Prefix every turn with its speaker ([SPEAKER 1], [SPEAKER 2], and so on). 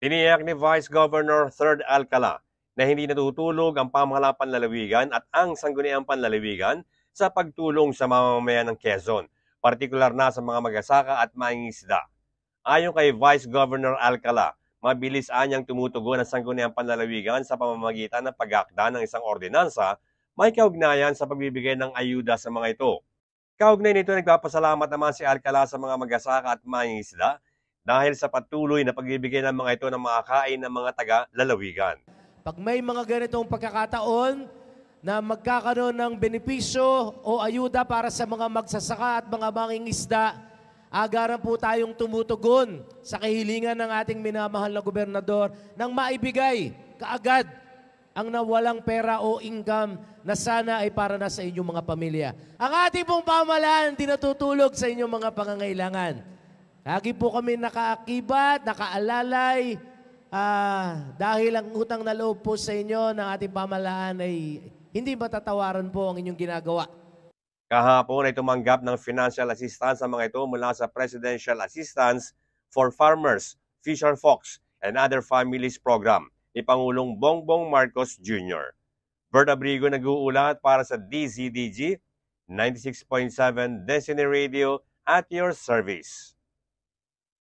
[SPEAKER 1] Tiniyak ni Vice Governor Third Alcala na hindi natutulog ang pamahalaan panlalawigan at ang sangguniang panlalawigan sa pagtulong sa mamamayan ng Quezon, partikular na sa mga magsasaka at mangingisda. Ayon kay Vice Governor Alcala, mabilis anyang tumutugon ang sangguniang panlalawigan sa pamamagitan ng pag-aakda ng isang ordinansa may kaugnayan sa pagbibigay ng ayuda sa mga ito. Kaugnay nito, nagpapasalamat naman si Alcala sa mga magsasaka at mangingisda dahil sa patuloy na pagbibigay ng mga ito ng makakain ng mga taga-lalawigan.
[SPEAKER 2] Pag may mga ganitong pagkakataon na magkakaroon ng benepisyo o ayuda para sa mga magsasaka at mga mangingisda, agaran po tayong tumutugon sa kahilingan ng ating minamahal na gobernador nang maibigay kaagad ang nawalang pera o income na sana ay para na sa inyong mga pamilya. Ang ating pong pamahalaan tinatutulog sa inyong mga pangangailangan. Lagi po kami nakaakibat, nakaalalay, dahil ang utang na loob po sa inyo ng ating pamahalaan ay hindi matatawaran po ang inyong ginagawa.
[SPEAKER 1] Kahapon ay tumanggap ng financial assistance sa mga ito mula sa Presidential Assistance for Farmers, Fisher Folks, and Other Families Program ni Pangulong Bongbong Marcos Jr. Bert Abrigo nag-uulat para sa DZDG 96.7 Destiny Radio at your service.